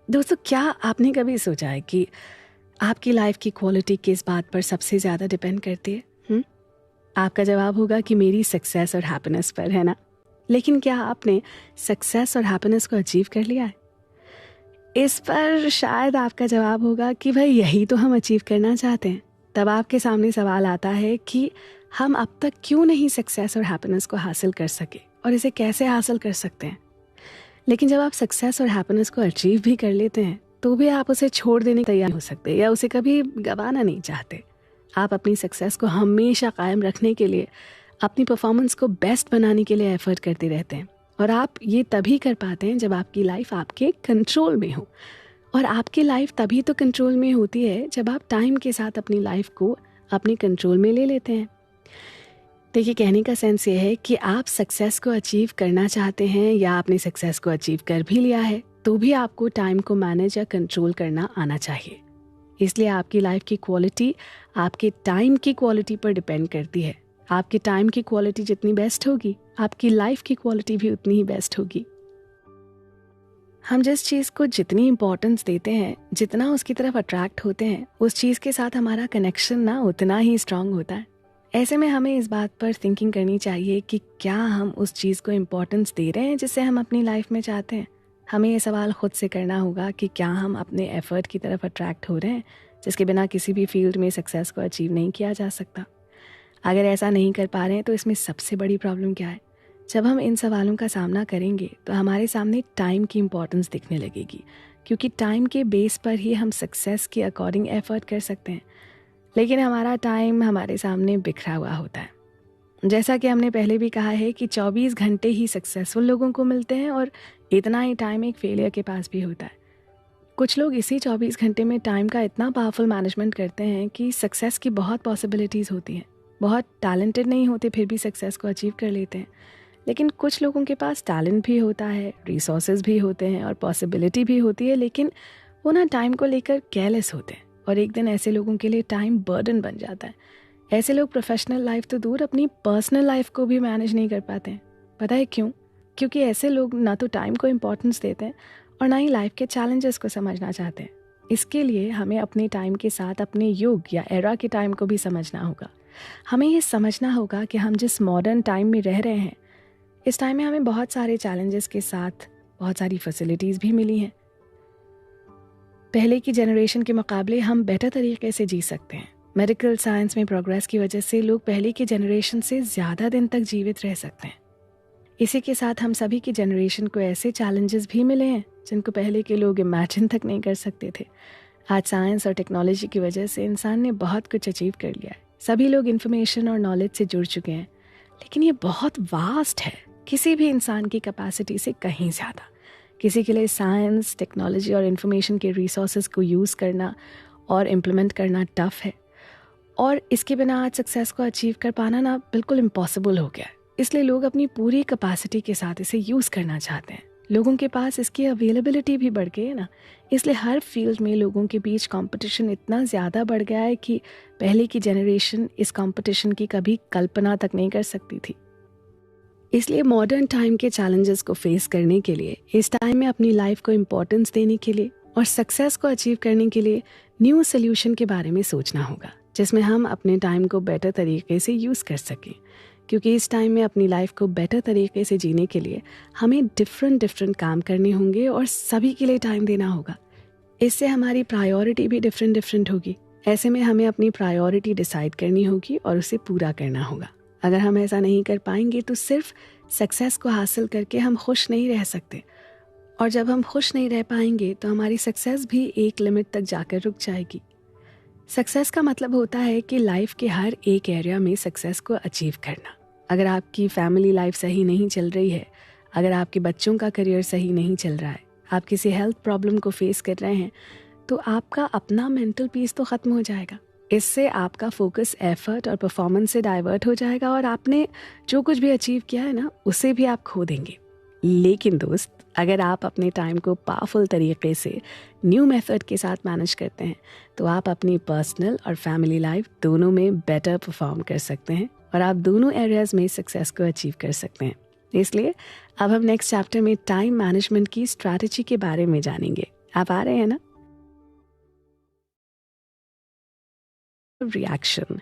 दोस्तों, क्या आपने कभी सोचा है कि आपकी लाइफ की क्वालिटी किस बात पर सबसे ज़्यादा डिपेंड करती है? आपका जवाब होगा कि मेरी सक्सेस और हैप्पीनेस पर, है ना? लेकिन क्या आपने सक्सेस और हैप्पीनेस को अचीव कर लिया है? इस पर शायद आपका जवाब होगा कि भाई यही तो हम अचीव करना चाहते हैं। तब आपके सामने सवाल आता है कि हम अब तक क्यों नहीं सक्सेस और हैप्पीनेस को हासिल कर सके और इसे कैसे हासिल कर सकते हैं। लेकिन जब आप सक्सेस और हैप्पीनेस को अचीव भी कर लेते हैं तो भी आप उसे छोड़ देने के तैयार हो सकते या उसे कभी गंवाना नहीं चाहते। आप अपनी सक्सेस को हमेशा कायम रखने के लिए, अपनी परफॉर्मेंस को बेस्ट बनाने के लिए एफर्ट करते रहते हैं। और आप ये तभी कर पाते हैं जब आपकी लाइफ आपके कंट्रोल में हो। और आपकी लाइफ तभी तो कंट्रोल में होती है जब आप टाइम के साथ अपनी लाइफ को अपने कंट्रोल में ले लेते हैं। देखिए, कहने का सेंस ये है कि आप सक्सेस को अचीव करना चाहते हैं या आपने सक्सेस को अचीव कर भी लिया है तो भी आपको टाइम को मैनेज या कंट्रोल करना आना चाहिए। इसलिए आपकी लाइफ की क्वालिटी आपके टाइम की क्वालिटी पर डिपेंड करती है। आपके टाइम की क्वालिटी जितनी बेस्ट होगी, आपकी लाइफ की क्वालिटी भी उतनी ही बेस्ट होगी। हम जिस चीज़ को जितनी इम्पोर्टेंस देते हैं, जितना उसकी तरफ अट्रैक्ट होते हैं, उस चीज़ के साथ हमारा कनेक्शन ना उतना ही स्ट्रांग होता है। ऐसे में हमें इस बात पर थिंकिंग करनी चाहिए कि क्या हम उस चीज़ को इम्पोर्टेंस दे रहे हैं जिसे हम अपनी लाइफ में चाहते हैं। हमें ये सवाल खुद से करना होगा कि क्या हम अपने एफर्ट की तरफ अट्रैक्ट हो रहे हैं, जिसके बिना किसी भी फील्ड में सक्सेस को अचीव नहीं किया जा सकता। अगर ऐसा नहीं कर पा रहे हैं तो इसमें सबसे बड़ी प्रॉब्लम क्या है? जब हम इन सवालों का सामना करेंगे तो हमारे सामने टाइम की इम्पोर्टेंस दिखने लगेगी, क्योंकि टाइम के बेस पर ही हम सक्सेस के अकॉर्डिंग एफर्ट कर सकते हैं। लेकिन हमारा टाइम हमारे सामने बिखरा हुआ होता है। जैसा कि हमने पहले भी कहा है कि 24 घंटे ही सक्सेसफुल लोगों को मिलते हैं और इतना ही टाइम एक फेलियर के पास भी होता है। कुछ लोग इसी 24 घंटे में टाइम का इतना पावरफुल मैनेजमेंट करते हैं कि सक्सेस की बहुत पॉसिबिलिटीज़ होती हैं। बहुत टैलेंटेड नहीं होते फिर भी सक्सेस को अचीव कर लेते हैं। लेकिन कुछ लोगों के पास टैलेंट भी होता है, रिसोर्सेज भी होते हैं और पॉसिबिलिटी भी होती है, लेकिन वो ना टाइम को लेकर केयरलेस होते हैं और एक दिन ऐसे लोगों के लिए टाइम बर्डन बन जाता है। ऐसे लोग प्रोफेशनल लाइफ तो दूर, अपनी पर्सनल लाइफ को भी मैनेज नहीं कर पाते हैं। पता है क्यों? क्योंकि ऐसे लोग ना तो टाइम को इम्पोर्टेंस देते हैं और ना ही लाइफ के चैलेंजेस को समझना चाहते हैं। इसके लिए हमें अपने टाइम के साथ अपने युग या एरा के टाइम को भी समझना होगा। हमें ये समझना होगा कि हम जिस मॉडर्न टाइम में रह रहे हैं, इस टाइम में हमें बहुत सारे चैलेंजेस के साथ बहुत सारी फैसिलिटीज़ भी मिली हैं। पहले की जनरेशन के मुकाबले हम बेटर तरीके से जी सकते हैं। मेडिकल साइंस में प्रोग्रेस की वजह से लोग पहले की जनरेशन से ज़्यादा दिन तक जीवित रह सकते हैं। इसी के साथ हम सभी की जनरेशन को ऐसे चैलेंजेस भी मिले हैं जिनको पहले के लोग इमेजिन तक नहीं कर सकते थे। आज साइंस और टेक्नोलॉजी की वजह से इंसान ने बहुत कुछ अचीव कर लिया है। सभी लोग इन्फॉर्मेशन और नॉलेज से जुड़ चुके हैं, लेकिन ये बहुत वास्ट है, किसी भी इंसान की कैपेसिटी से कहीं ज़्यादा। किसी के लिए साइंस, टेक्नोलॉजी और इन्फॉर्मेशन के रिसोर्सेज को यूज़ करना और इम्प्लीमेंट करना टफ है, और इसके बिना आज सक्सेस को अचीव कर पाना ना बिल्कुल इम्पॉसिबल हो गया है। इसलिए लोग अपनी पूरी कैपेसिटी के साथ इसे यूज़ करना चाहते हैं। लोगों के पास इसकी अवेलेबिलिटी भी बढ़ गई है ना, इसलिए हर फील्ड में लोगों के बीच कंपटीशन इतना ज़्यादा बढ़ गया है कि पहले की जनरेशन इस कंपटीशन की कभी कल्पना तक नहीं कर सकती थी। इसलिए मॉडर्न टाइम के चैलेंजेस को फेस करने के लिए, इस टाइम में अपनी लाइफ को इम्पोर्टेंस देने के लिए और सक्सेस को अचीव करने के लिए न्यू सोल्यूशन के बारे में सोचना होगा, जिसमें हम अपने टाइम को बेटर तरीके से यूज़ कर सकें। क्योंकि इस टाइम में अपनी लाइफ को बेटर तरीके से जीने के लिए हमें डिफरेंट काम करने होंगे और सभी के लिए टाइम देना होगा। इससे हमारी प्रायोरिटी भी डिफरेंट होगी। ऐसे में हमें अपनी प्रायोरिटी डिसाइड करनी होगी और उसे पूरा करना होगा। अगर हम ऐसा नहीं कर पाएंगे तो सिर्फ सक्सेस को हासिल करके हम खुश नहीं रह सकते, और जब हम खुश नहीं रह पाएंगे तो हमारी सक्सेस भी एक लिमिट तक जाकर रुक जाएगी। सक्सेस का मतलब होता है कि लाइफ के हर एक एरिया में सक्सेस को अचीव करना। अगर आपकी फैमिली लाइफ सही नहीं चल रही है, अगर आपके बच्चों का करियर सही नहीं चल रहा है, आप किसी हेल्थ प्रॉब्लम को फेस कर रहे हैं, तो आपका अपना मेंटल पीस तो ख़त्म हो जाएगा। इससे आपका फोकस एफर्ट और परफॉर्मेंस से डाइवर्ट हो जाएगा और आपने जो कुछ भी अचीव किया है ना, उसे भी आप खो देंगे। लेकिन दोस्त, अगर आप अपने टाइम को पावरफुल तरीके से न्यू मेथड के साथ मैनेज करते हैं तो आप अपनी पर्सनल और फैमिली लाइफ दोनों में बेटर परफॉर्म कर सकते हैं और आप दोनों एरियाज में सक्सेस को अचीव कर सकते हैं। इसलिए अब हम नेक्स्ट चैप्टर में टाइम मैनेजमेंट की स्ट्रैटेजी के बारे में जानेंगे। आप आ रहे हैं ना? रिएक्शन